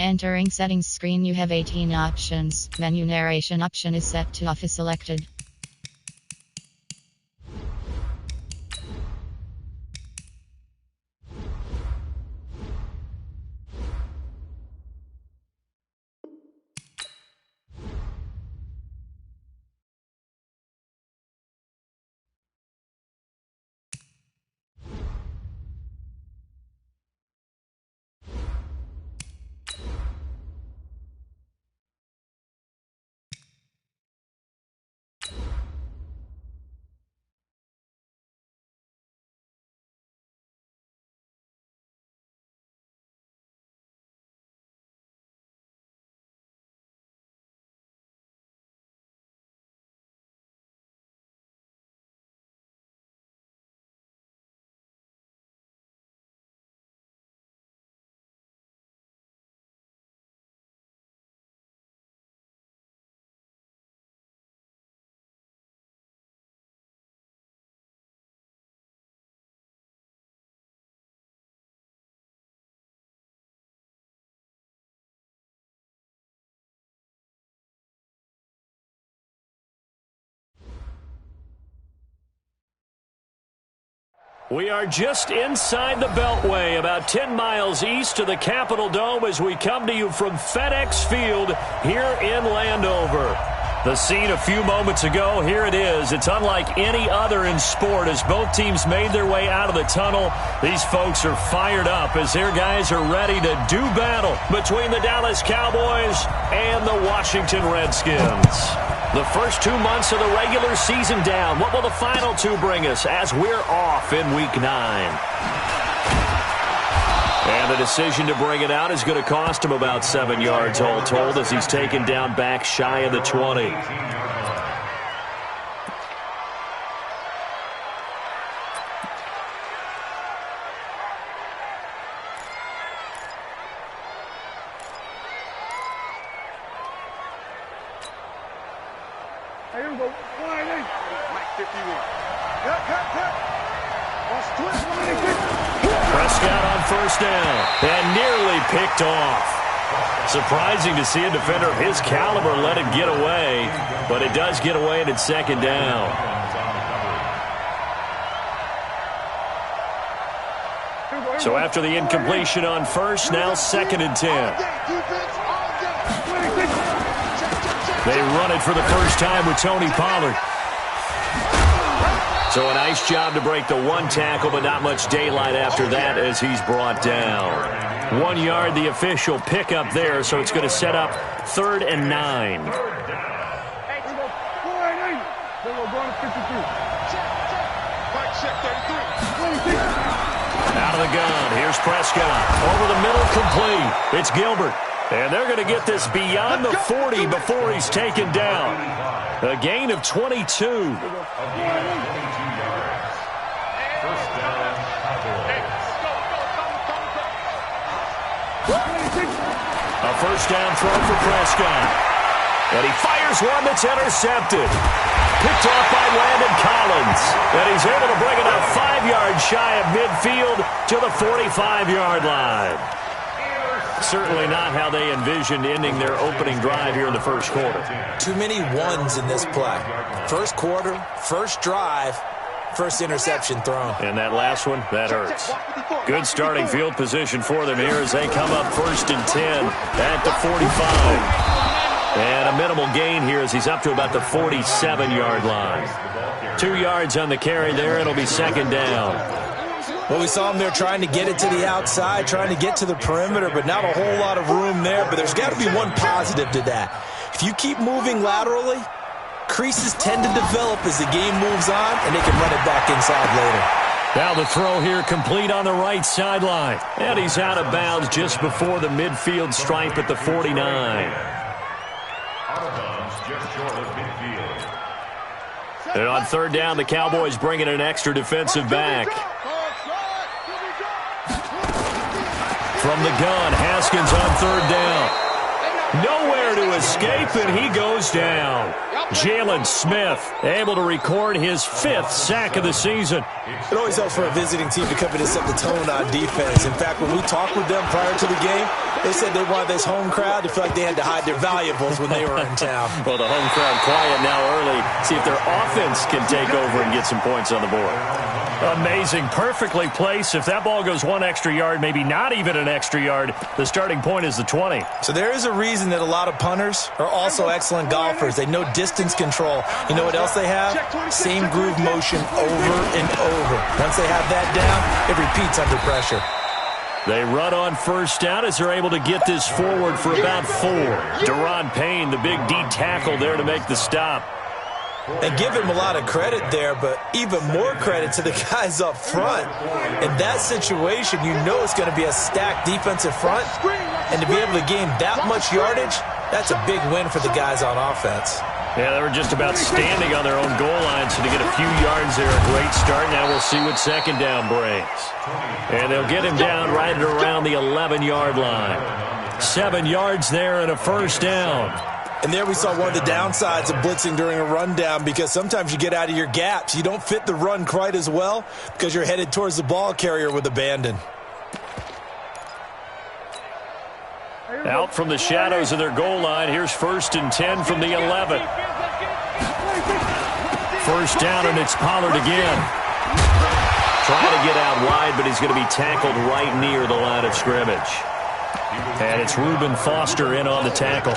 Entering settings screen, you have 18 options. Menu narration option is set to off is selected. We are just inside the Beltway, about 10 miles east of the Capitol Dome as we come to you from FedEx Field here in Landover. The scene a few moments ago, here it is. It's unlike any other in sport as both teams made their way out of the tunnel. These folks are fired up as their guys are ready to do battle between the Dallas Cowboys and the Washington Redskins. The first 2 months of the regular season down. What will the final two bring us as we're off in Week 9? And the decision to bring it out is going to cost him about 7 yards all told as he's taken down back shy of the 20. Prescott on first down and nearly picked off. Surprising to see a defender of his caliber let it get away, but it does get away and it's second down. So after the incompletion on first, now 2nd and 10. They run it for the first time with Tony Pollard. So a nice job to break the one tackle, but not much daylight after that as he's brought down. 1 yard, the official pickup there, so it's going to set up 3rd and 9. Out of the gun, here's Prescott. Over the middle, complete. It's Gilbert. And they're going to get this beyond the 40 before he's taken down. A gain of 22. A first down throw for Prescott. And he fires one that's intercepted. Picked off by Landon Collins. And he's able to bring it up 5 yards shy of midfield to the 45-yard line. Certainly not how they envisioned ending their opening drive here in the first quarter. Too many ones in this play. First quarter, first drive, first interception thrown. And that last one, that hurts. Good starting field position for them here as they come up 1st and 10 at the 45. And a minimal gain here as he's up to about the 47-yard line. 2 yards on the carry there. It'll be 2nd down. Well, we saw him there trying to get it to the outside, trying to get to the perimeter, but not a whole lot of room there. But there's got to be one positive to that. If you keep moving laterally, creases tend to develop as the game moves on, and they can run it back inside later. Now the throw here complete on the right sideline. And he's out of bounds just before the midfield stripe at the 49. And on 3rd down, the Cowboys bring in an extra defensive back. From the gun, Haskins on 3rd down. Nowhere to escape, and he goes down. Jalen Smith able to record his 5th sack of the season. It always helps for a visiting team to come in and set the tone on defense. In fact, when we talked with them prior to the game, They said they wanted this home crowd to feel like they had to hide their valuables when they were in town. Well, the home crowd quiet now early. See if their offense can take over and get some points on the board. Amazing. Perfectly placed. If that ball goes one extra yard, maybe not even an extra yard, the starting point is the 20. So there is a reason that a lot of punters are also excellent golfers. They know distance control. You know what else they have? Same groove motion over and over. Once they have that down, it repeats under pressure. They run on first down as they're able to get this forward for about 4. Deron Payne, the big D tackle there to make the stop. And give him a lot of credit there, but even more credit to the guys up front. In that situation, you know it's going to be a stacked defensive front. And to be able to gain that much yardage, that's a big win for the guys on offense. Yeah, they were just about standing on their own goal line, so to get a few yards there, a great start. Now we'll see what second down brings. And they'll get him down right at around the 11-yard line. 7 yards there and a first down. And there we saw one of the downsides of blitzing during a rundown, because sometimes you get out of your gaps. You don't fit the run quite as well because you're headed towards the ball carrier with abandon. Out from the shadows of their goal line. Here's 1st and 10 from the 11. First down, and it's Pollard again. Trying to get out wide, but he's going to be tackled right near the line of scrimmage. And it's Reuben Foster in on the tackle.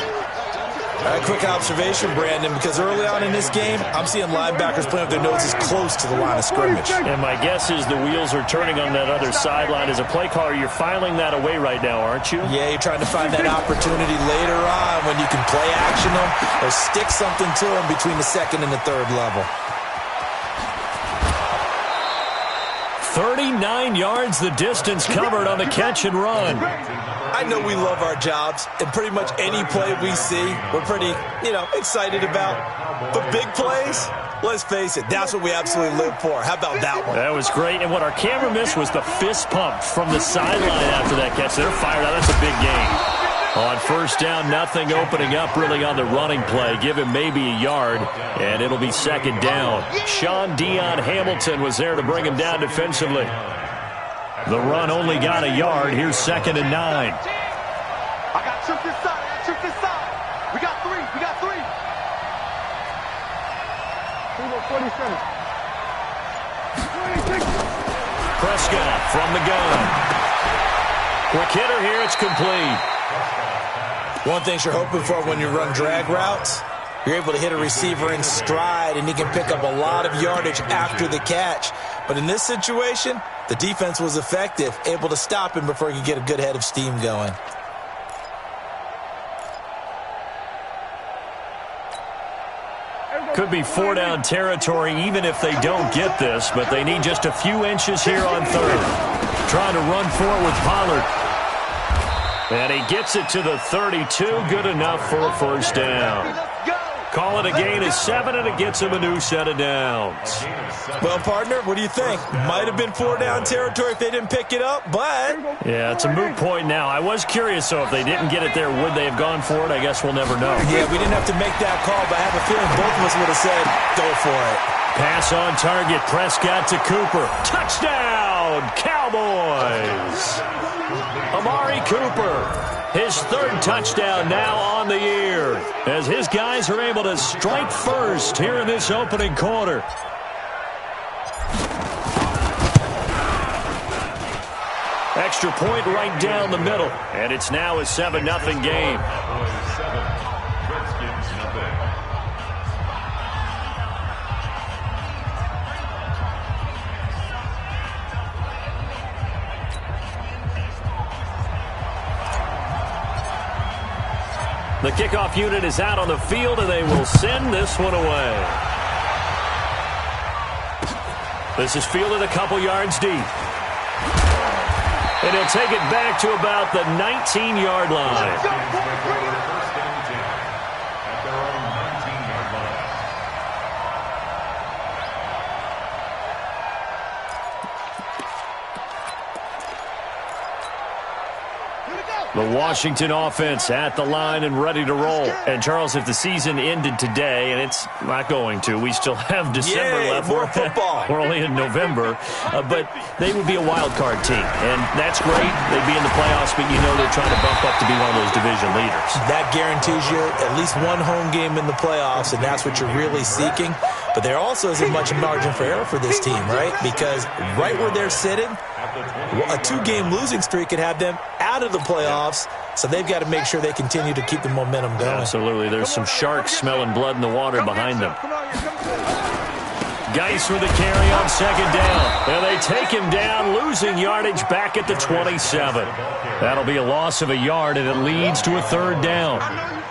Quick observation, Brandon, because early on in this game, I'm seeing linebackers playing with their noses close to the line of scrimmage. And my guess is the wheels are turning on that other sideline. As a play caller, you're filing that away right now, aren't you? Yeah, you're trying to find that opportunity later on when you can play action them or stick something to them between the 2nd and the 3rd level. 39 yards the distance covered on the catch and run. I know we love our jobs, and pretty much any play we see, we're pretty, excited about. But big plays, let's face it, that's what we absolutely live for. How about that one? That was great, and what our camera missed was the fist pump from the sideline after that catch. They're fired out. That's a big gain. On first down, nothing opening up really on the running play. Give him maybe a yard, and it'll be second down. Sean Dion Hamilton was there to bring him down defensively. The run only got a yard. Here's 2nd and 9. I got tripped this side. We got three. 47. Prescott from the gun. Quick hitter here. It's complete. One thing you're hoping for when you run drag routes, you're able to hit a receiver in stride, and he can pick up a lot of yardage after the catch. But in this situation, the defense was effective, able to stop him before he could get a good head of steam going. Could be 4-down territory even if they don't get this, but they need just a few inches here on 3rd. Trying to run for it with Pollard. And he gets it to the 32. Good enough for a first down. Call it a gain of 7, and it gets him a new set of downs. Well, partner, what do you think? Might have been 4-down territory if they didn't pick it up, but... Yeah, it's a moot point now. I was curious, so if they didn't get it there, would they have gone for it? I guess we'll never know. Yeah, we didn't have to make that call, but I have a feeling both of us would have said, go for it. Pass on target. Prescott to Cooper. Touchdown, Cowboys! Amari Cooper. His 3rd touchdown now on the year, as his guys are able to strike first here in this opening quarter. Extra point right down the middle, and it's now a 7-0 game. The kickoff unit is out on the field, and they will send this one away. This is fielded a couple yards deep. And he'll take it back to about the 19-yard line. The Washington offense at the line and ready to roll. And, Charles, if the season ended today, and it's not going to, we still have December left. More football. We're only in November. But they would be a wild card team. And that's great. They'd be in the playoffs, but you know they're trying to bump up to be one of those division leaders. That guarantees you at least one home game in the playoffs, and that's what you're really seeking. But there also isn't much margin for error for this team, right? Because right where they're sitting, a 2-game losing streak could have them out of the playoffs, so they've got to make sure they continue to keep the momentum going. Absolutely. There's some sharks smelling blood in the water behind them. Geis with the carry on second down. And they take him down, losing yardage back at the 27. That'll be a loss of a yard, and it leads to a third down.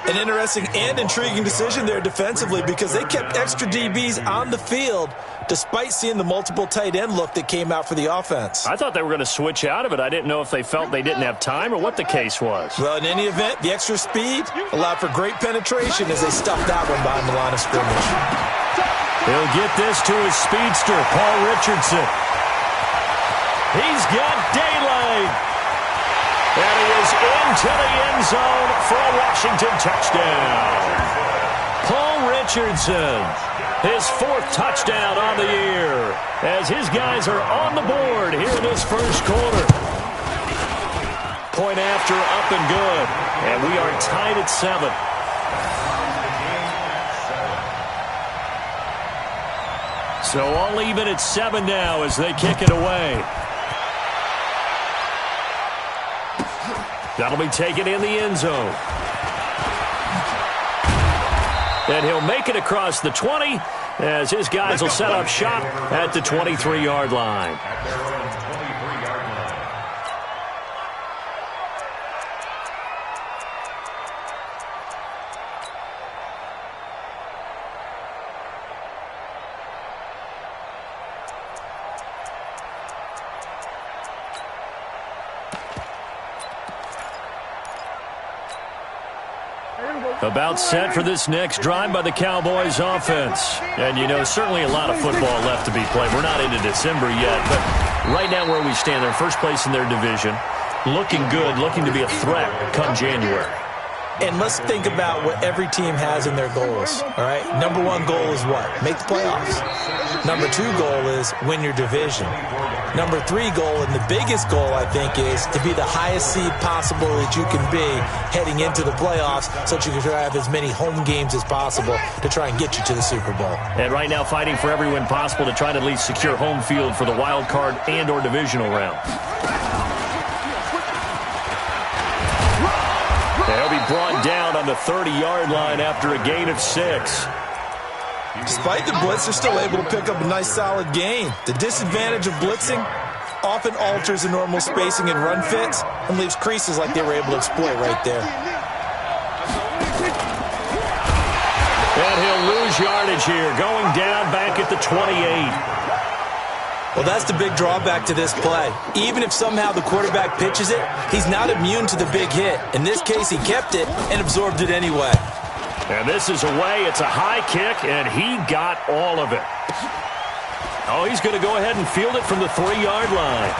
An interesting and intriguing decision there defensively because they kept extra DBs on the field despite seeing the multiple tight end look that came out for the offense. I thought they were going to switch out of it. I didn't know if they felt they didn't have time or what the case was. Well, in any event, the extra speed allowed for great penetration as they stuffed that one behind the line of scrimmage. He'll get this to his speedster, Paul Richardson. He's got daylight. And he is into the end zone for a Washington touchdown. Paul Richardson, his 4th touchdown on the year, as his guys are on the board here in this first quarter. Point after, up and good. And we are tied at 7. So all even at 7 now as they kick it away. That'll be taken in the end zone. And he'll make it across the 20 as his guys will set up shop at the 23-yard line. About set for this next drive by the Cowboys offense. And, you know, certainly a lot of football left to be played. We're not into December yet, but right now where we stand, they're first place in their division. Looking good, looking to be a threat come January. And let's think about what every team has in their goals, all right? Number 1 goal is what? Make the playoffs. Number 2 goal is win your division. Number 3 goal, and the biggest goal, I think, is to be the highest seed possible that you can be heading into the playoffs so that you can have as many home games as possible to try and get you to the Super Bowl. And right now fighting for every win possible to try to at least secure home field for the wild card and or divisional round. They'll be brought down on the 30-yard line after a gain of 6. Despite the blitz, they're still able to pick up a nice solid gain. The disadvantage of blitzing often alters the normal spacing and run fits and leaves creases like they were able to exploit right there. And he'll lose yardage here, going down back at the 28. Well, that's the big drawback to this play. Even if somehow the quarterback pitches it, he's not immune to the big hit. In this case, he kept it and absorbed it anyway. And this is away. It's a high kick, and he got all of it. Oh, he's going to go ahead and field it from the 3-yard line.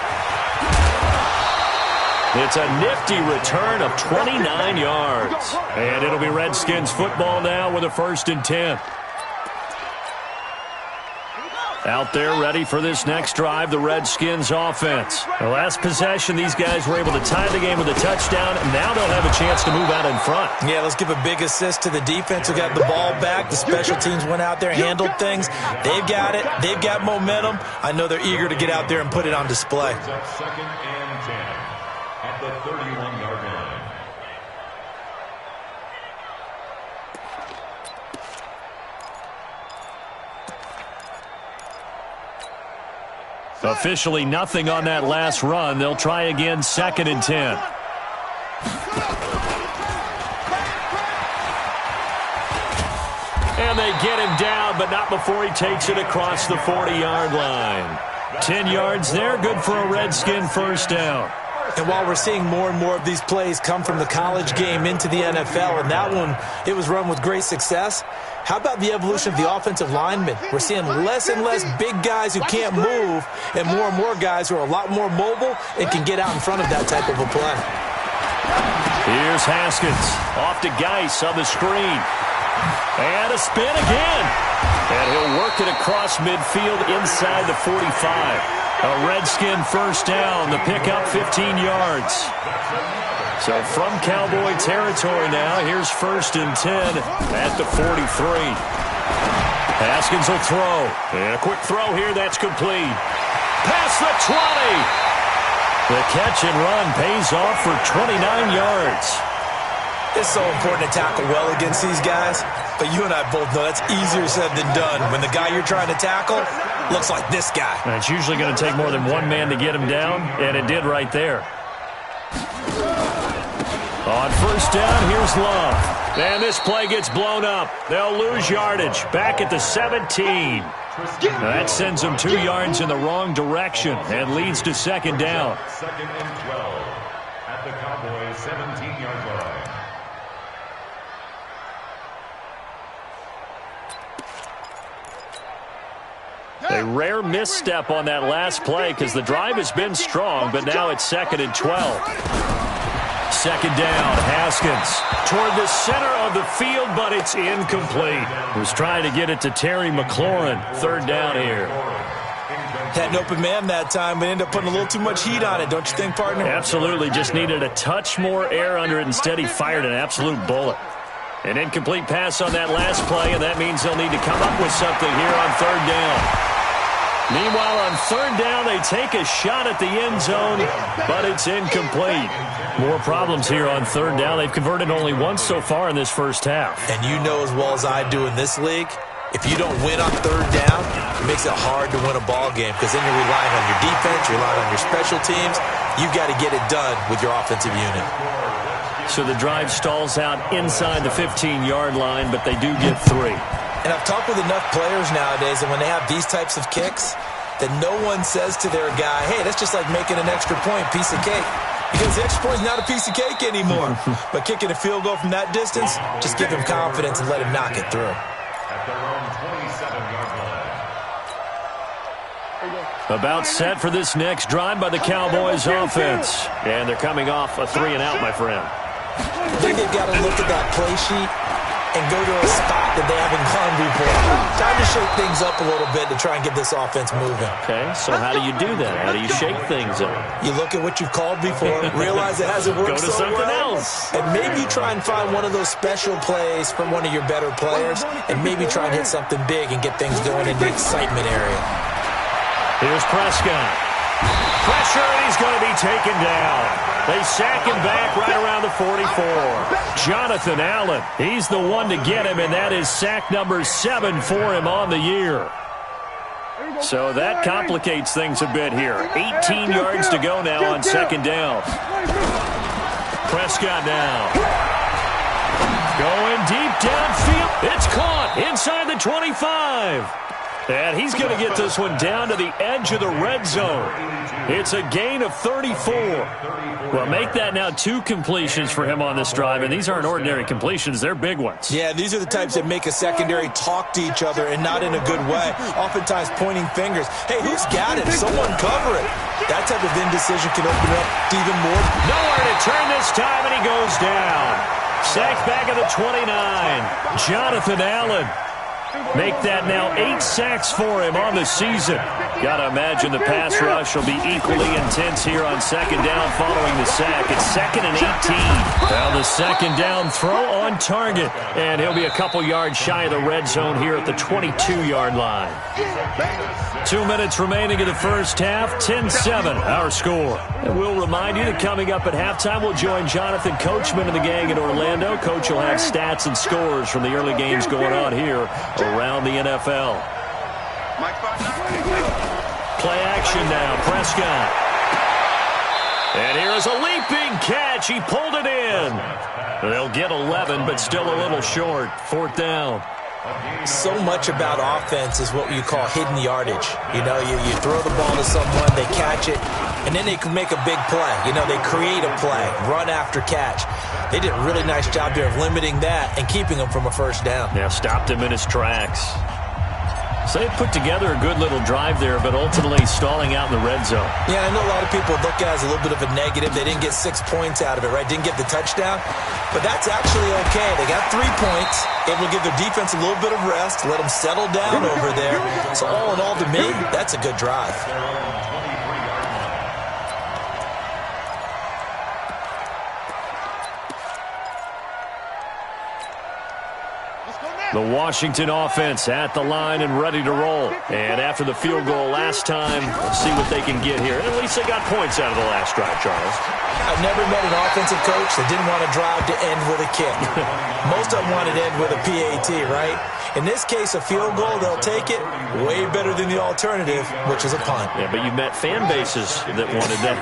It's a nifty return of 29 yards. And it'll be Redskins football now with a 1st and 10. Out there ready for this next drive, the Redskins offense. The last possession, these guys were able to tie the game with a touchdown, and now they'll have a chance to move out in front. Yeah, let's give a big assist to the defense who got the ball back. The special teams went out there, handled things. They've got it. They've got momentum. I know they're eager to get out there and put it on display. 2nd and 10 at the 31-yard line. Officially nothing on that last run. They'll try again, 2nd and 10. And they get him down, but not before he takes it across the 40-yard line. 10 yards there, good for a Redskin 1st down. And while we're seeing more and more of these plays come from the college game into the NFL, and that one, it was run with great success, how about the evolution of the offensive linemen? We're seeing less and less big guys who can't move and more guys who are a lot more mobile and can get out in front of that type of a play. Here's Haskins. Off to Geis on the screen. And a spin again. And he'll work it across midfield inside the 45. A Redskin first down. The pickup 15 yards. So from Cowboy territory now, here's 1st and 10 at the 43. Haskins will throw. And a quick throw here. That's complete. Past the 20. The catch and run pays off for 29 yards. It's so important to tackle well against these guys, but you and I both know that's easier said than done when the guy you're trying to tackle looks like this guy. And it's usually going to take more than one man to get him down, and it did right there. On first down, here's Love. And this play gets blown up. They'll lose yardage. Back at the 17. Now that sends them 2 yards in the wrong direction and leads to 2nd down. 2nd and 12 at the Cowboys' 17-yard line. A rare misstep on that last play because the drive has been strong, but now it's 2nd and 12. 2nd down, Haskins toward the center of the field, but it's incomplete. Was trying to get it to Terry McLaurin. 3rd down here. Had an open man that time, but ended up putting a little too much heat on it, don't you think, partner? Absolutely. Just needed a touch more air under it. Instead, he fired an absolute bullet. An incomplete pass on that last play, and that means they'll need to come up with something here on 3rd down. Meanwhile, on 3rd down, they take a shot at the end zone, but it's incomplete. More problems here on 3rd down. They've converted only once so far in this first half. And you know as well as I do in this league, if you don't win on 3rd down, it makes it hard to win a ball game because then you're relying on your defense, you're relying on your special teams. You've got to get it done with your offensive unit. So the drive stalls out inside the 15-yard line, but they do get 3. And I've talked with enough players nowadays, and when they have these types of kicks, that no one says to their guy, hey, that's just like making an extra point, piece of cake. Because the extra point is not a piece of cake anymore. But kicking a field goal from that distance, just give him confidence and let him knock it through. At their own 27-yard line. About set for this next drive by the Cowboys offense. And they're coming off a 3-and-out, my friend. I think they've got to look at that play sheet and go to a spot that they haven't gone before. Time to shake things up a little bit to try and get this offense moving. Okay, so how do you do that? How do you shake things up? You look at what you've called before, realize it hasn't worked so well. Go to something else. And maybe you try and find one of those special plays from one of your better players, and maybe try and hit something big and get things going in the excitement area. Here's Prescott. Pressure, and he's going to be taken down. They sack him back right around the 44. Jonathan Allen, he's the one to get him, and that is sack number 7 for him on the year. So that complicates things a bit here. 18 yards to go now on 2nd down. Prescott now. Going deep downfield. It's caught inside the 25. And he's going to get this one down to the edge of the red zone. It's a gain of 34. Well, make that now 2 completions for him on this drive, and these aren't ordinary completions. They're big ones. Yeah, these are the types that make a secondary talk to each other and not in a good way, oftentimes pointing fingers. Hey, who's got it? Someone cover it. That type of indecision can open up to even more. Nowhere to turn this time, and he goes down. Sacked back at the 29. Jonathan Allen. Make that now 8 sacks for him on the season. Got to imagine the pass rush will be equally intense here on 2nd down following the sack. It's 2nd and 18. Now the 2nd down throw on target. And he'll be a couple yards shy of the red zone here at the 22-yard line. 2 minutes remaining in the first half. 10-7, our score. And we'll remind you that coming up at halftime, we'll join Jonathan Coachman and the gang in Orlando. Coach will have stats and scores from the early games going on here around the NFL. Play action now, Prescott. And here's a leaping catch. He pulled it in. They'll get 11, but still a little short. 4th down. So much about offense is what you call hidden yardage. You know, you throw the ball to someone, they catch it, and then they can make a big play. You know, they create a play, run after catch. They did a really nice job there of limiting that and keeping him from a first down. Yeah, stopped him in his tracks. So they put together a good little drive there, but ultimately stalling out in the red zone. Yeah, I know a lot of people look at it as a little bit of a negative. They didn't get 6 points out of it, right? Didn't get the touchdown. But that's actually okay. They got 3 points. Able to give their defense a little bit of rest, let them settle down over there. So all in all, to me, that's a good drive. The Washington offense at the line and ready to roll. And after the field goal last time, let's see what they can get here. And at least they got points out of the last drive, Charles. I've never met an offensive coach that didn't want to drive to end with a kick. Most of them wanted to end with a PAT, right? In this case, a field goal, they'll take it way better than the alternative, which is a punt. Yeah, but you've met fan bases that wanted that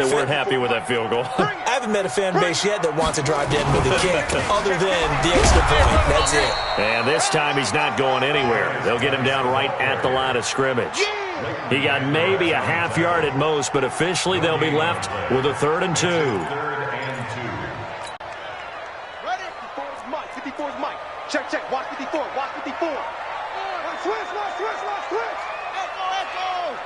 weren't happy with that field goal. I haven't met a fan base yet that wants to drive to end with a kick, other than the extra point. That's it. And this time he's not going anywhere. They'll get him down right at the line of scrimmage. He got maybe a half yard at most, but officially they'll be left with a 3rd and 2. Ready? 54's Mike. 54's Mike. Check, check. Watch 54. Watch 54. Switch. Echo.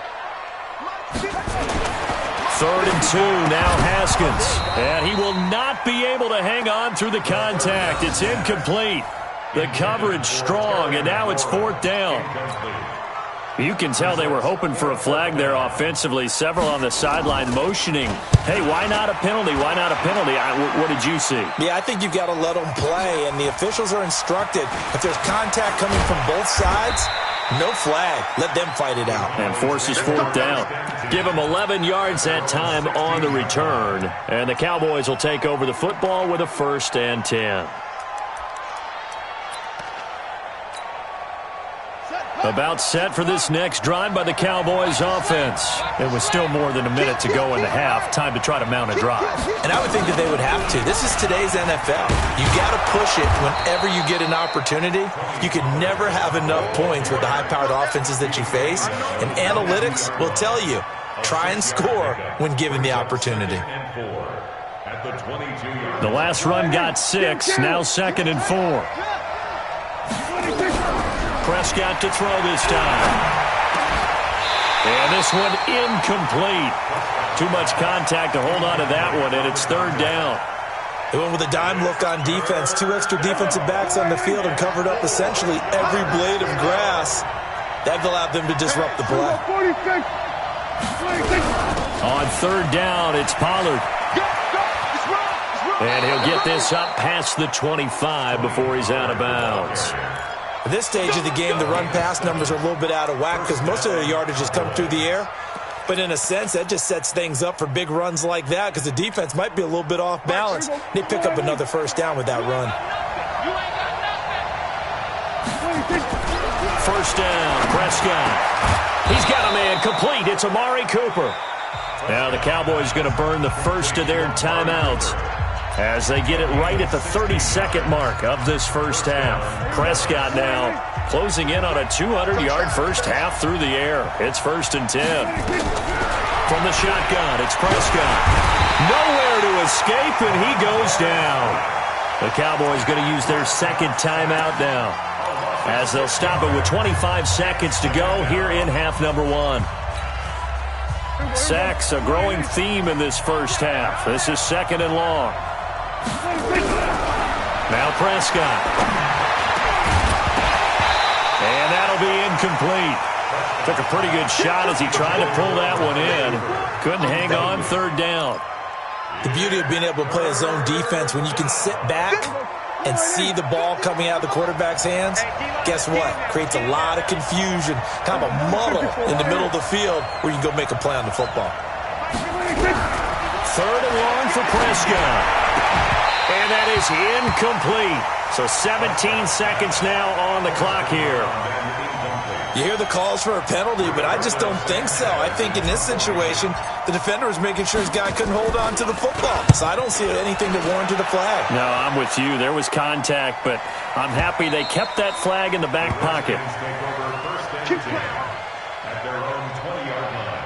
3rd and 2, now Haskins. And he will not be able to hang on through the contact. It's incomplete. The coverage strong, and now it's 4th down. You can tell they were hoping for a flag there offensively. Several on the sideline motioning, hey, why not a penalty? Why not a penalty? What did you see? Yeah, I think you've got to let them play, and the officials are instructed. If there's contact coming from both sides, no flag. Let them fight it out. And forces 4th down. Give them 11 yards that time on the return. And the Cowboys will take over the football with a 1st and 10. About set for this next drive by the Cowboys offense. It was still more than a minute to go in the half. Time to try to mount a drive. And I would think that they would have to. This is today's NFL. You got to push it whenever you get an opportunity. You can never have enough points with the high-powered offenses that you face. And analytics will tell you, try and score when given the opportunity. The last run got 6. Now 2nd and 4. Prescott to throw this time. And this one incomplete. Too much contact to hold on to that one, and it's 3rd down. They went with a dime look on defense. 2 extra defensive backs on the field and covered up essentially every blade of grass. That allowed them to disrupt the play. On 3rd down, it's Pollard. And he'll get this up past the 25 before he's out of bounds. At this stage of the game, the run-pass numbers are a little bit out of whack because most of their yardage has come through the air. But in a sense, that just sets things up for big runs like that because the defense might be a little bit off balance. They pick up another 1st down with that run. 1st down, Prescott. He's got a man complete. It's Amari Cooper. Now the Cowboys going to burn the first of their timeouts as they get it right at the 32nd mark of this 1st half. Prescott now closing in on a 200-yard 1st half through the air. It's 1st and 10. From the shotgun, it's Prescott. Nowhere to escape, and he goes down. The Cowboys going to use their 2nd timeout now as they'll stop it with 25 seconds to go here in half number 1. Sacks, a growing theme in this 1st half. This is 2nd and long. Now Prescott. And that'll be incomplete. Took a pretty good shot as he tried to pull that one in. Couldn't hang on 3rd down. The beauty of being able to play a zone defense when you can sit back and see the ball coming out of the quarterback's hands, guess what? Creates a lot of confusion, kind of a muddle in the middle of the field where you can go make a play on the football. 3rd and long for Prescott. And that is incomplete. So 17 seconds now on the clock here. You hear the calls for a penalty, but I just don't think so. I think in this situation, the defender was making sure his guy couldn't hold on to the football. So I don't see anything that warranted a flag. No, I'm with you. There was contact, but I'm happy they kept that flag in the back pocket. At their own 20-yard line.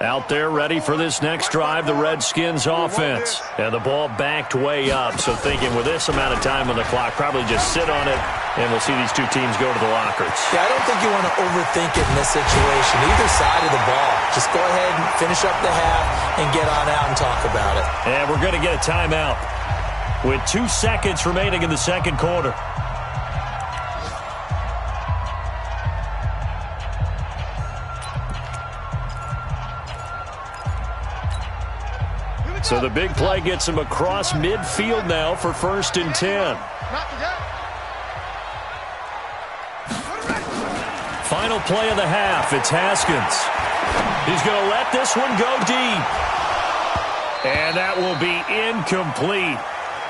Out there ready for this next drive, the Redskins offense. And the ball backed way up, so thinking with this amount of time on the clock, probably just sit on it, and we'll see these two teams go to the lockers. Yeah, I don't think you want to overthink it in this situation, either side of the ball. Just go ahead and finish up the half and get on out and talk about it. And we're going to get a timeout with 2 seconds remaining in the second quarter. So the big play gets him across midfield now for 1st and 10. Final play of the half. It's Haskins. He's going to let this one go deep. And that will be incomplete.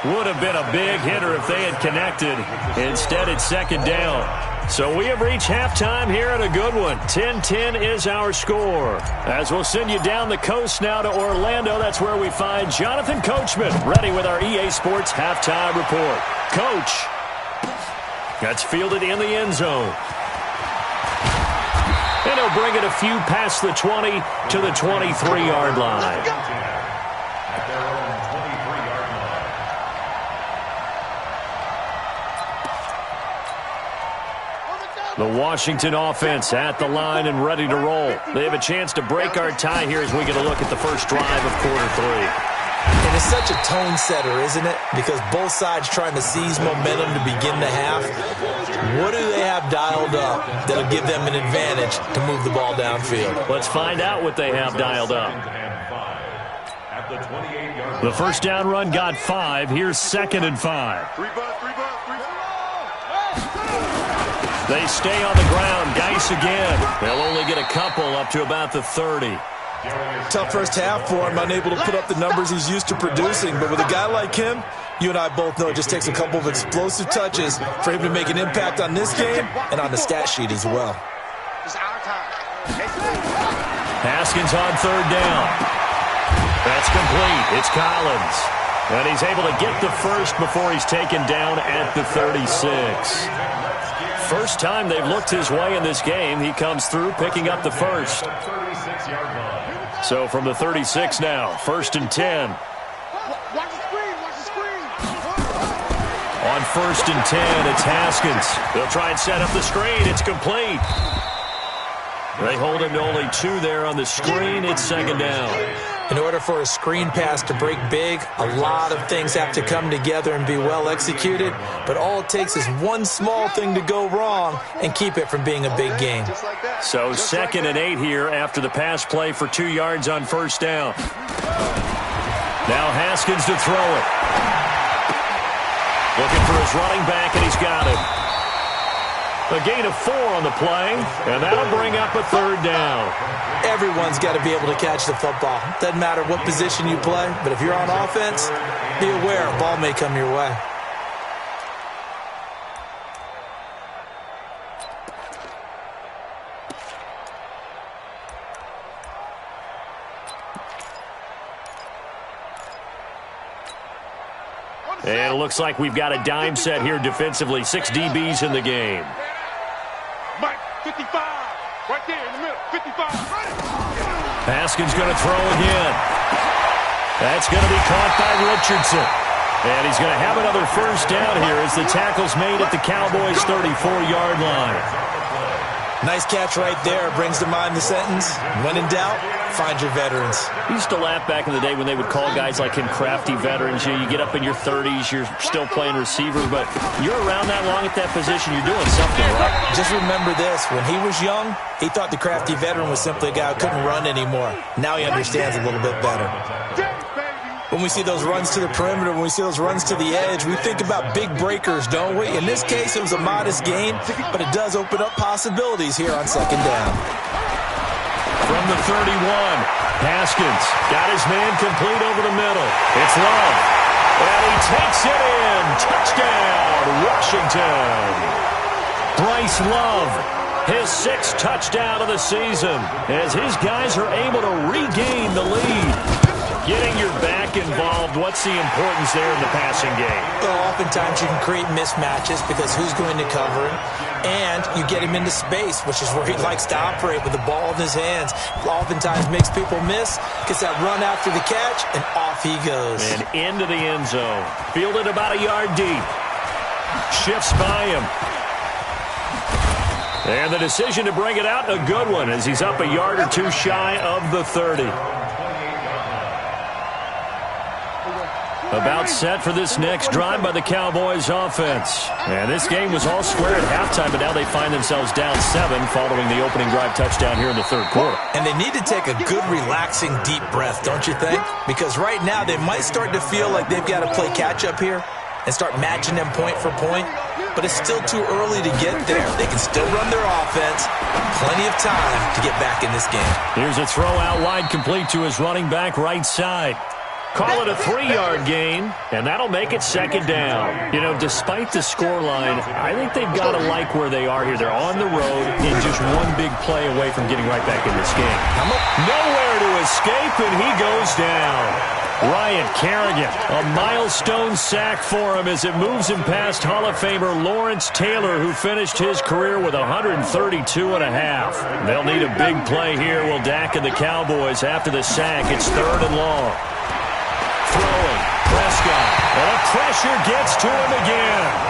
Would have been a big hitter if they had connected. Instead, it's 2nd down. So we have reached halftime here at a good one. 10-10 is our score. As we'll send you down the coast now to Orlando, that's where we find Jonathan Coachman, ready with our EA Sports halftime report. Coach, that's fielded in the end zone. And he'll bring it a few past the 20 to the 23-yard line. The Washington offense at the line and ready to roll. They have a chance to break our tie here as we get a look at the first drive of quarter 3. And it's such a tone setter, isn't it? Because both sides trying to seize momentum to begin the half. What do they have dialed up that'll give them an advantage to move the ball downfield? Let's find out what they have dialed up. The first down run got 5. Here's 2nd and 5. They stay on the ground. Geis again. They'll only get a couple up to about the 30. Tough first half for him, unable to put up the numbers he's used to producing. But with a guy like him, you and I both know it just takes a couple of explosive touches for him to make an impact on this game and on the stat sheet as well. Haskins on 3rd down. That's complete. It's Collins. And he's able to get the first before he's taken down at the 36. First time they've looked his way in this game, he comes through picking up the first. So from the 36 now, 1st and 10. On 1st and 10, it's Haskins. They'll try and set up the screen. It's complete. They hold him to only 2 there on the screen. It's 2nd down. In order for a screen pass to break big, a lot of things have to come together and be well executed, but all it takes is one small thing to go wrong and keep it from being a big game. So 2nd and 8 here after the pass play for 2 yards on 1st down. Now Haskins to throw it. Looking for his running back, and he's got it. A gain of 4 on the play, and that'll bring up a 3rd down. Everyone's got to be able to catch the football. Doesn't matter what position you play, but if you're on offense, be aware a ball may come your way. And it looks like we've got a dime set here defensively. 6 DBs in the game. Mike, 55. Right there in the middle. 55. Haskins going to throw again. That's going to be caught by Richardson. And he's going to have another first down here as the tackle's made at the Cowboys' 34-yard line. Nice catch right there. Brings to mind the sentence, when in doubt, find your veterans. We used to laugh back in the day when they would call guys like him crafty veterans. You get up in your 30s, you're still playing receiver, but you're around that long at that position, you're doing something right. Just remember this, when he was young, he thought the crafty veteran was simply a guy who couldn't run anymore. Now he understands a little bit better. When we see those runs to the perimeter, when we see those runs to the edge, we think about big breakers, don't we? In this case, it was a modest gain, but it does open up possibilities here on 2nd down. From the 31, Haskins got his man complete over the middle. It's Love, and he takes it in. Touchdown, Washington. Bryce Love, his 6th touchdown of the season, as his guys are able to regain the lead. Getting your back involved, what's the importance there in the passing game? Well, oftentimes you can create mismatches because who's going to cover him? And you get him into space, which is where he likes to operate with the ball in his hands. Oftentimes makes people miss, gets that run after the catch, and off he goes. And into the end zone. Fielded about a yard deep. Shifts by him. And the decision to bring it out, a good one, as he's up a yard or two shy of the 30. About set for this next drive by the Cowboys offense. And this game was all square at halftime, but now they find themselves down 7 following the opening drive touchdown here in the third quarter. And they need to take a good, relaxing, deep breath, don't you think? Because right now they might start to feel like they've got to play catch-up here and start matching them point for point. But it's still too early to get there. They can still run their offense. Plenty of time to get back in this game. Here's a throw out wide, complete to his running back right side. Call it a 3-yard gain, and that'll make it second down. You know, despite the scoreline, I think they've got to like where they are here. They're on the road and just one big play away from getting right back in this game. Nowhere to escape, and he goes down. Ryan Kerrigan, a milestone sack for him as it moves him past Hall of Famer Lawrence Taylor, who finished his career with 132 and a half. They'll need a big play here, will Dak and the Cowboys after the sack. It's 3rd and long. Throwing, Prescott, and a pressure gets to him again.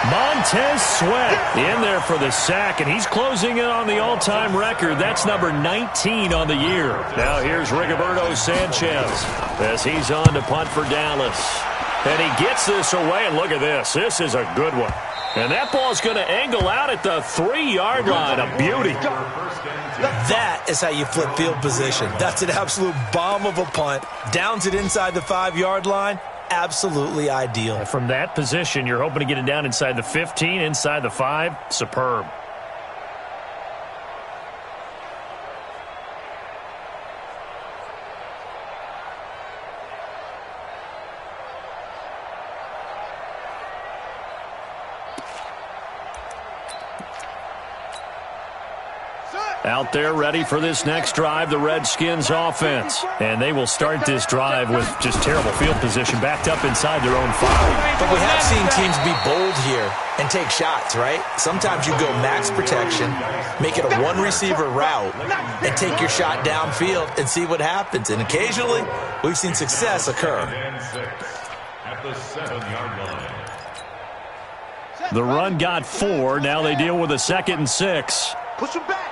Montez Sweat in there for the sack, and he's closing in on the all-time record. That's number 19 on the year. Now here's Rigoberto Sanchez as he's on to punt for Dallas. And he gets this away, and look at this. This is a good one. And that ball's going to angle out at the 3-yard line. A beauty. That is how you flip field position. That's an absolute bomb of a punt. Downs it inside the 5-yard line. Absolutely ideal. And from that position, you're hoping to get it down inside the 15, inside the 5. Superb. Out there ready for this next drive, the Redskins offense. And they will start this drive with just terrible field position, backed up inside their own 5. But we have seen teams be bold here and take shots, right? Sometimes you go max protection, make it a one-receiver route, and take your shot downfield and see what happens. And occasionally, we've seen success occur. At the 7-yard line. The run got 4. Now they deal with a 2nd and 6. Push him back.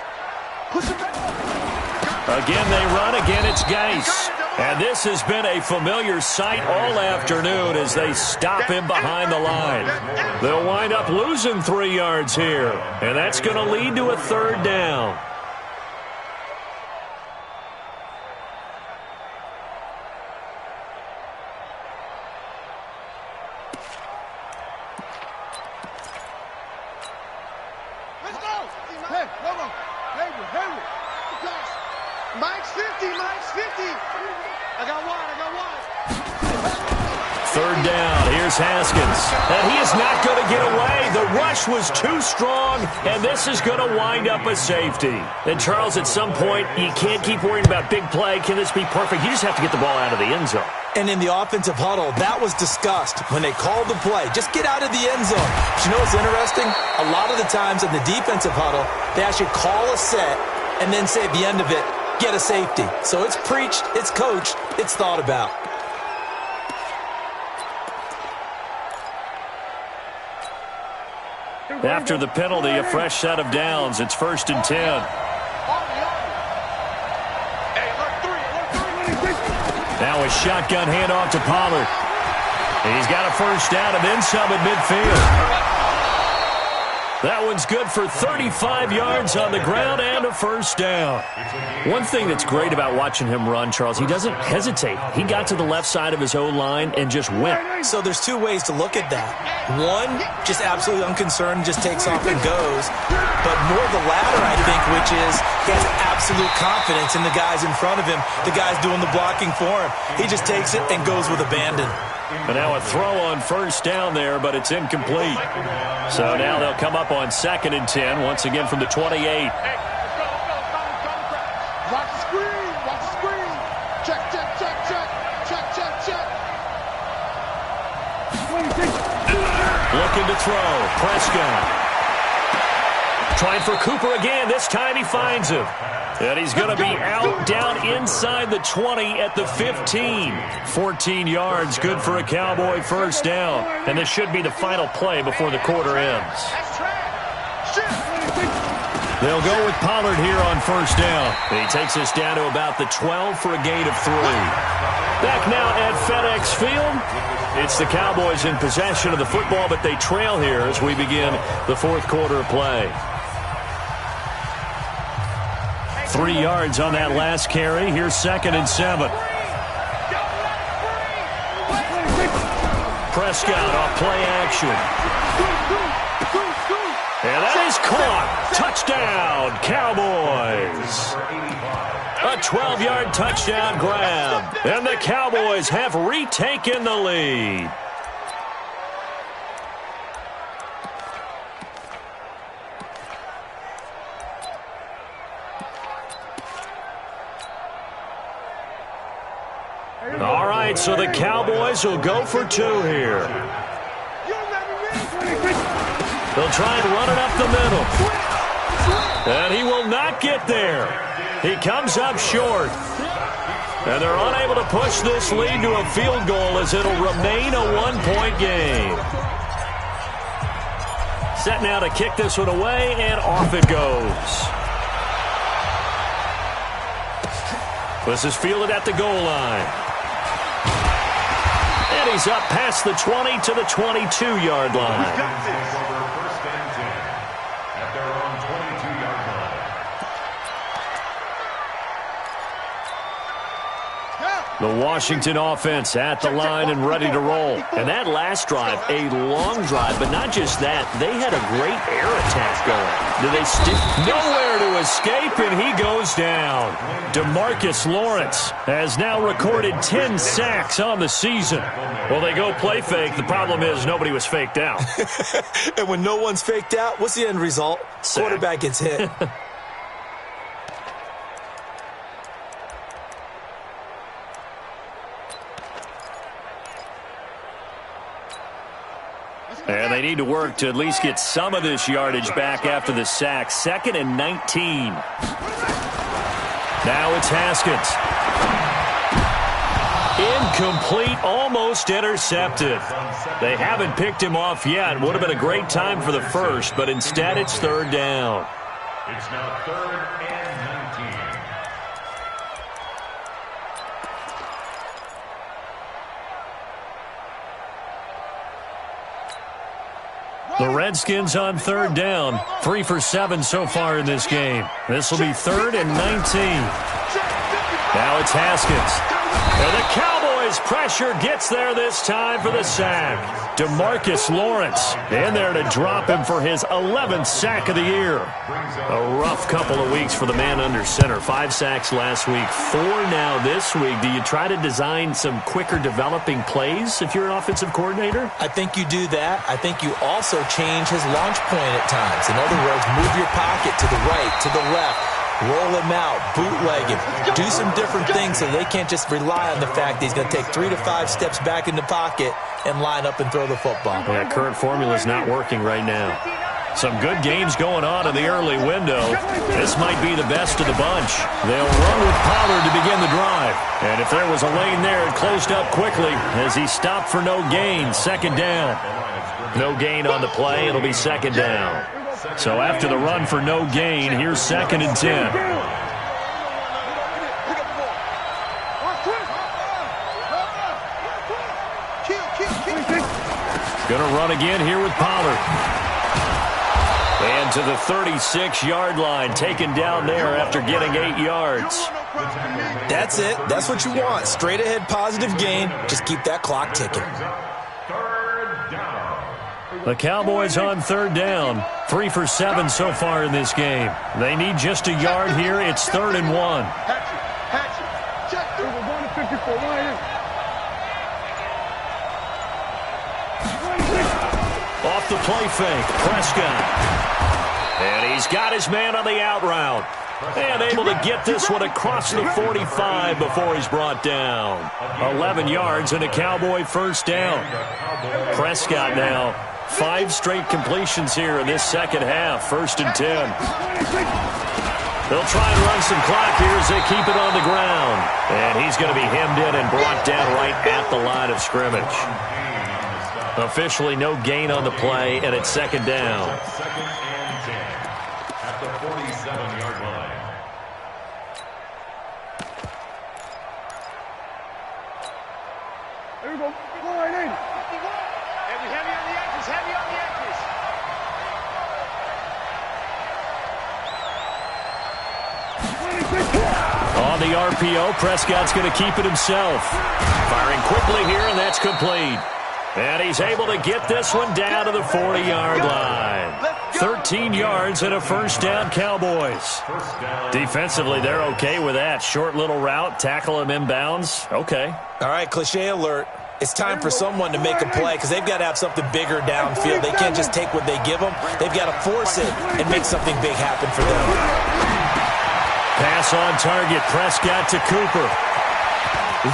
Push him back. Again they run, again it's Geis. And this has been a familiar sight all afternoon as they stop him behind the line. They'll wind up losing 3 yards here, and that's going to lead to a 3rd down. Let's go. Hey, Lobo. Hayward. Mike's 50. I got wide. 3rd down. Here's Haskins. And he is not going to get away. The rush was too strong, and this is going to wind up a safety. And, Charles, at some point, you can't keep worrying about big play. Can this be perfect? You just have to get the ball out of the end zone. And in the offensive huddle, that was discussed when they called the play. Just get out of the end zone. But you know what's interesting? A lot of the times in the defensive huddle, they actually call a set and then say at the end of it, get a safety. So it's preached, it's coached, it's thought about. After the penalty, a fresh set of downs. It's 1st and 10. Now a shotgun handoff to Pollard. He's got a 1st down and then some at midfield. That one's good for 35 yards on the ground and a 1st down. One thing that's great about watching him run, Charles, he doesn't hesitate. He got to the left side of his O-line and just went. So there's 2 ways to look at that. One, just absolutely unconcerned, just takes off and goes. But more the latter, I think, which is he has absolute confidence in the guys in front of him, the guys doing the blocking for him. He just takes it and goes with abandon. And now a throw on 1st down there, but it's incomplete. So now they'll come up on 2nd and 10, once again from the 28. Watch the screen. Check. looking to throw. Prescott. Trying for Cooper again. This time he finds him. And he's going to be out down inside the 20 at the 15. 14 yards, good for a Cowboy first down. And this should be the final play before the quarter ends. They'll go with Pollard here on first down. He takes us down to about the 12 for a gain of 3. Back now at FedEx Field. It's the Cowboys in possession of the football, but they trail here as we begin the fourth quarter of play. 3 yards on that last carry. Here's 2nd and 7. Prescott off play action. And that is caught. Touchdown, Cowboys. A 12-yard touchdown grab. And the Cowboys have retaken the lead. All right, so the Cowboys will go for 2 here. They'll try and run it up the middle. And he will not get there. He comes up short. And they're unable to push this lead to a field goal as it'll remain a 1-point game. Set now to kick this one away, and off it goes. This is fielded at the goal line. And he's up past the 20 to the 22-yard line. The Washington offense at the line and ready to roll. And that last drive, a long drive, but not just that. They had a great air attack going. Do they stick? Nowhere to escape, and he goes down. DeMarcus Lawrence has now recorded 10 sacks on the season. Well, they go play fake. The problem is nobody was faked out. And when no one's faked out, what's the end result? Sack. Quarterback gets hit. And they need to work to at least get some of this yardage back after the sack. 2nd and 19. Now it's Haskins. Incomplete, almost intercepted. They haven't picked him off yet. Would have been a great time for the first, but instead it's 3rd down. It's now 3rd and 19. The Redskins on 3rd down. 3 for 7 so far in this game. This will be 3rd and 19. Now it's Haskins. And the Cowboys pressure gets there this time for the sack. DeMarcus Lawrence in there to drop him for his 11th sack of the year. A rough couple of weeks for the man under center. 5 sacks last week, 4 now this week. Do you try to design some quicker developing plays if you're an offensive coordinator? I think you do that. I think you also change his launch point at times. In other words, move your pocket to the right, to the left. Roll him out, bootleg him, do some different things so they can't just rely on the fact that he's going to take 3 to 5 steps back in the pocket and line up and throw the football. Yeah, current formula is not working right now. Some good games going on in the early window. This might be the best of the bunch. They'll run with Pollard to begin the drive. And if there was a lane there, it closed up quickly as he stopped for no gain. 2nd down. No gain on the play. It'll be 2nd down. So after the run for no gain, here's 2nd and 10. Going to run again here with Pollard. And to the 36-yard line, taken down there after getting 8 yards. That's it. That's what you want. Straight ahead positive gain. Just keep that clock ticking. The Cowboys on 3rd down. 3 for 7 so far in this game. They need just a yard here. It's 3rd and 1. Off the play fake, Prescott. And he's got his man on the out route. And able to get this one across the 45 before he's brought down. 11 yards and a Cowboy first down. Prescott now 5 straight completions here in this second half. 1st and 10. They'll try and run some clock here as they keep it on the ground. And he's going to be hemmed in and brought down right at the line of scrimmage. Officially no gain on the play, and it's 2nd down. 2nd and 10 at the 47-yard line. There we go. Go right in. Heavy on the edges. Heavy on the edges. On the RPO, Prescott's going to keep it himself. Firing quickly here, and that's complete. And he's able to get this one down to the 40-yard line. 13 yards and a 1st down, Cowboys. Defensively, they're okay with that. Short little route, tackle him inbounds. Okay. All right, cliche alert. It's time for someone to make a play because they've got to have something bigger downfield. They can't just take what they give them. They've got to force it and make something big happen for them. Pass on target, Prescott to Cooper.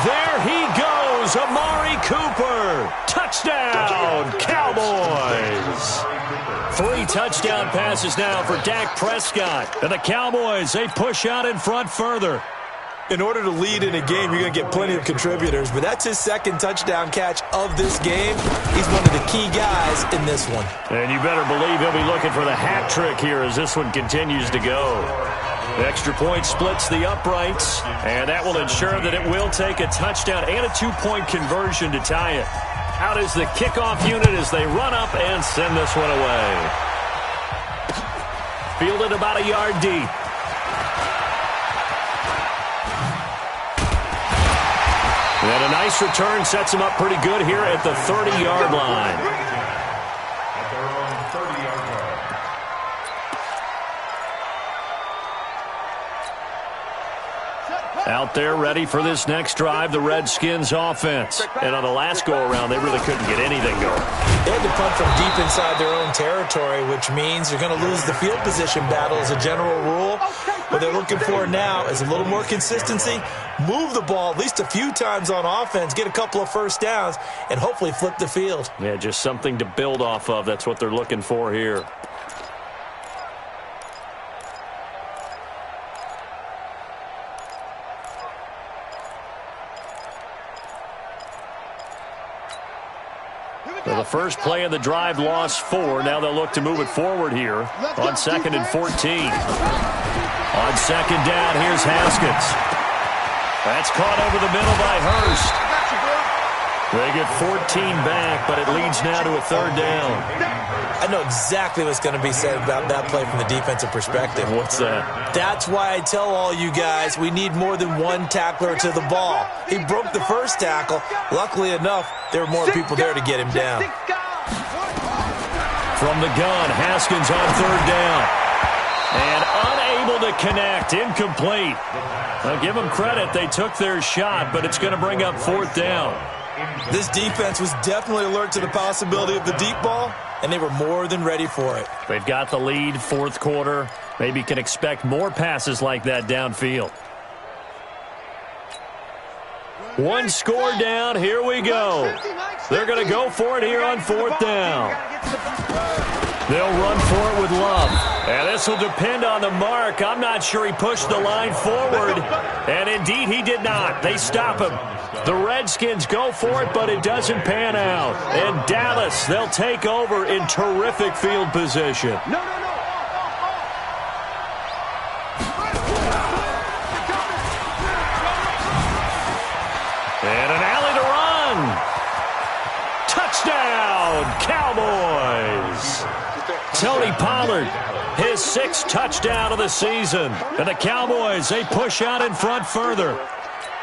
There he goes, Amari Cooper. Touchdown, Cowboys. 3 touchdown passes now for Dak Prescott. And the Cowboys, they push out in front further. In order to lead in a game, you're going to get plenty of contributors, but that's his 2nd touchdown catch of this game. He's one of the key guys in this one. And you better believe he'll be looking for the hat trick here as this one continues to go. The extra point splits the uprights, and that will ensure that it will take a touchdown and a 2-point conversion to tie it. Out is the kickoff unit as they run up and send this one away. Fielded about a yard deep. And a nice return sets him up pretty good here at the 30-yard line. At their own 30-yard line. Out there ready for this next drive, the Redskins offense. And on the last go-around, they really couldn't get anything going. They had to punt from deep inside their own territory, which means you're going to lose the field position battle as a general rule. What they're looking for now is a little more consistency, move the ball at least a few times on offense, get a couple of 1st downs, and hopefully flip the field. Yeah, just something to build off of. That's what they're looking for here. So the first play of the drive lost 4. Now they'll look to move it forward here on 2nd and 14. On 2nd down, here's Haskins. That's caught over the middle by Hurst. They get 14 back, but it leads now to a 3rd down. I know exactly what's going to be said about that play from the defensive perspective. What's that? That's why I tell all you guys we need more than one tackler to the ball. He broke the 1st tackle. Luckily enough, there were more people there to get him down. From the gun, Haskins on 3rd down. And unable to connect, incomplete. I'll give them credit, they took their shot, but it's going to bring up 4th down. This defense was definitely alert to the possibility of the deep ball, and they were more than ready for it. They've got the lead, 4th quarter. Maybe can expect more passes like that downfield. 1 score down, here we go. They're going to go for it here on 4th down. They'll run for it with Love. And this will depend on the mark. I'm not sure he pushed the line forward. And indeed, he did not. They stop him. The Redskins go for it, but it doesn't pan out. And Dallas, they'll take over in terrific field position. And an alley to run. Touchdown, Cowboys. Tony Pollard, his 6th touchdown of the season. And the Cowboys, they push out in front further.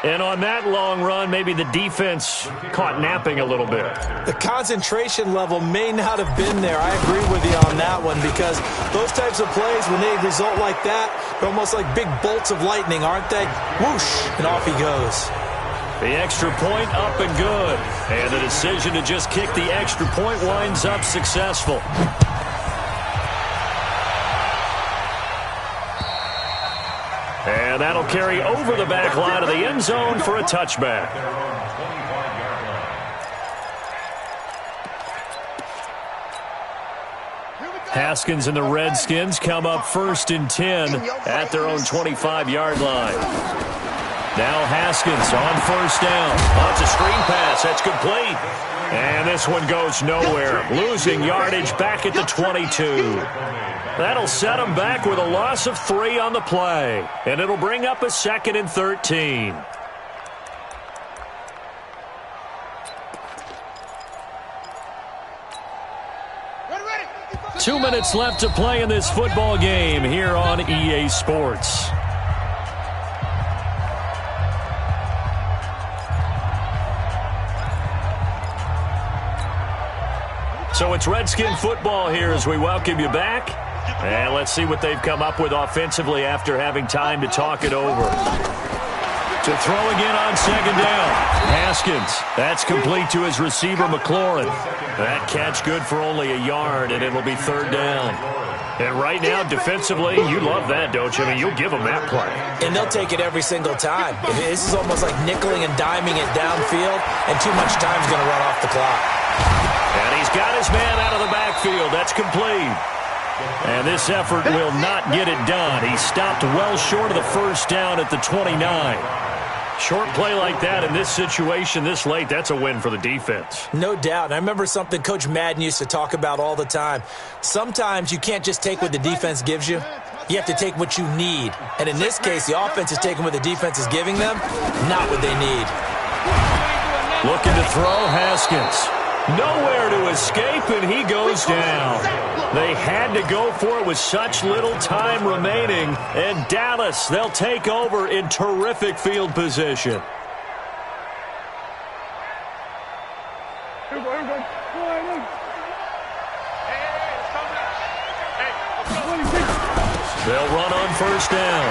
And on that long run, maybe the defense caught napping a little bit. The concentration level may not have been there. I agree with you on that one because those types of plays, when they result like that, they're almost like big bolts of lightning, aren't they? Whoosh, and off he goes. The extra point up and good. And the decision to just kick the extra point winds up successful. And that'll carry over the back line of the end zone for a touchback. Haskins and the Redskins come up 1st and 10 at their own 25-yard line. Now Haskins on 1st down. Oh, it's a screen pass. That's complete. And this one goes nowhere. Losing yardage back at the 22. That'll set them back with a loss of 3 on the play. And it'll bring up a 2nd and 13. Ready. 2 minutes left to play in this football game here on EA Sports. So it's Redskin football here as we welcome you back. And let's see what they've come up with offensively after having time to talk it over. To throw again on 2nd down. Haskins. That's complete to his receiver, McLaurin. That catch good for only a yard, and it'll be 3rd down. And right now, defensively, you love that, don't you? I mean, you'll give them that play. And they'll take it every single time. This is almost like nickeling and diming it downfield, and too much time's going to run off the clock. And he's got his man out of the backfield. That's complete. And this effort will not get it done. He stopped well short of the 1st down at the 29. Short play like that in this situation this late, that's a win for the defense. No doubt. And I remember something Coach Madden used to talk about all the time. Sometimes you can't just take what the defense gives you. You have to take what you need. And in this case, the offense is taking what the defense is giving them, not what they need. Looking to throw, Haskins. Nowhere to escape, and he goes down. They had to go for it with such little time remaining. And Dallas, they'll take over in terrific field position. They'll run on 1st down.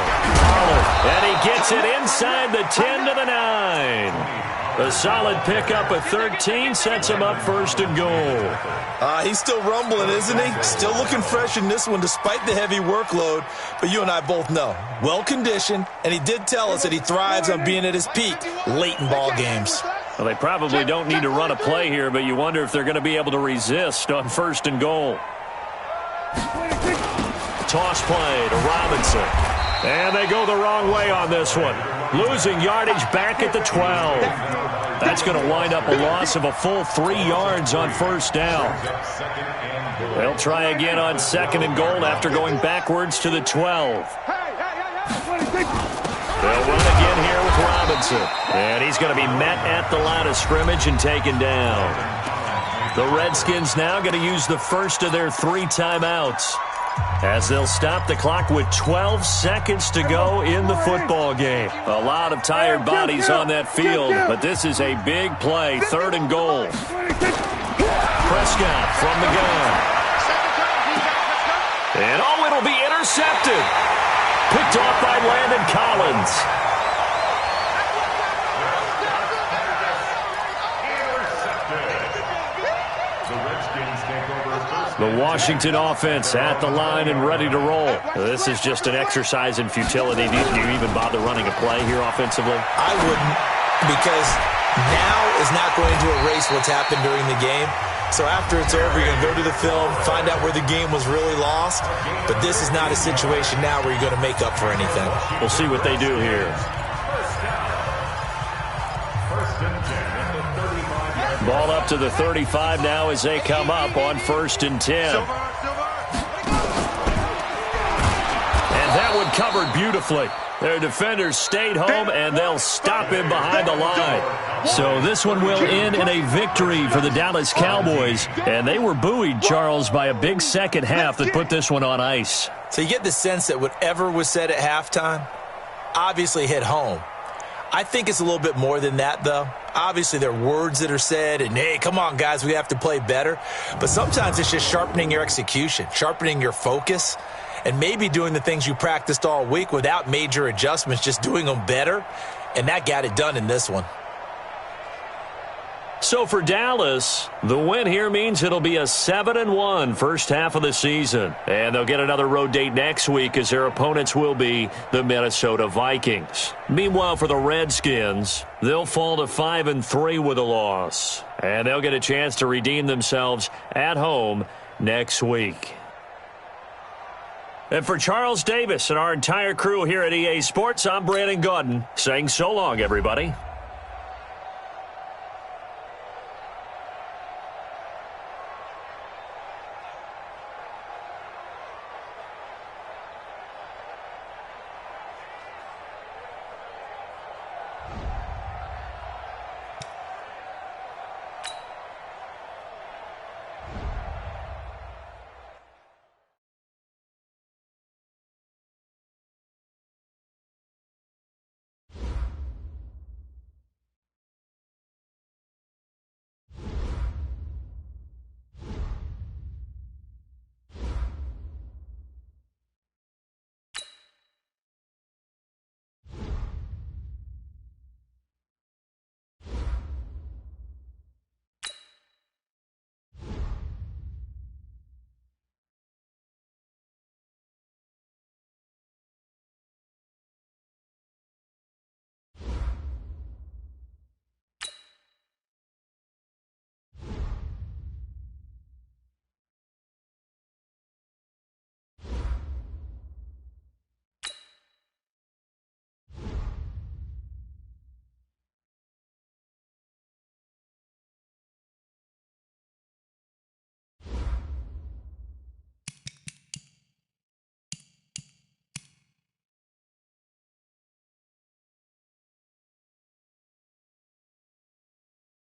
And he gets it inside the 10 to the 9. A solid pickup of 13 sets him up 1st and goal. He's still rumbling, isn't he? Still looking fresh in this one despite the heavy workload. But you and I both know, well-conditioned, and he did tell us that he thrives on being at his peak late in ball games. Well, they probably don't need to run a play here, but you wonder if they're going to be able to resist on 1st and goal. Toss play to Robinson. And they go the wrong way on this one. Losing yardage back at the 12. That's going to wind up a loss of a full 3 yards on 1st down. They'll try again on 2nd and goal after going backwards to the 12. They'll run again here with Robinson. And he's going to be met at the line of scrimmage and taken down. The Redskins now going to use the first of their 3 timeouts, as they'll stop the clock with 12 seconds to go in the football game. A lot of tired bodies on that field, but this is a big play, 3rd and goal. Prescott from the gun. And it'll be intercepted. Picked off by Landon Collins. The Washington offense at the line and ready to roll. This is just an exercise in futility. Do you even bother running a play here offensively? I wouldn't, because now is not going to erase what's happened during the game. So after it's over, you're going to go to the film, find out where the game was really lost. But this is not a situation now where you're going to make up for anything. We'll see what they do here. Ball up to the 35 now as they come up on 1st and 10. And that one covered beautifully. Their defenders stayed home, and they'll stop him behind the line. So this one will end in a victory for the Dallas Cowboys. And they were buoyed, Charles, by a big second half that put this one on ice. So you get the sense that whatever was said at halftime obviously hit home. I think it's a little bit more than that, though. Obviously, there are words that are said, and, hey, come on, guys, we have to play better. But sometimes it's just sharpening your execution, sharpening your focus, and maybe doing the things you practiced all week without major adjustments, just doing them better. And that got it done in this one. So for Dallas, the win here means it'll be a 7-1 first half of the season. And they'll get another road date next week as their opponents will be the Minnesota Vikings. Meanwhile, for the Redskins, they'll fall to 5-3 with a loss. And they'll get a chance to redeem themselves at home next week. And for Charles Davis and our entire crew here at EA Sports, I'm Brandon Gaudin saying so long, everybody.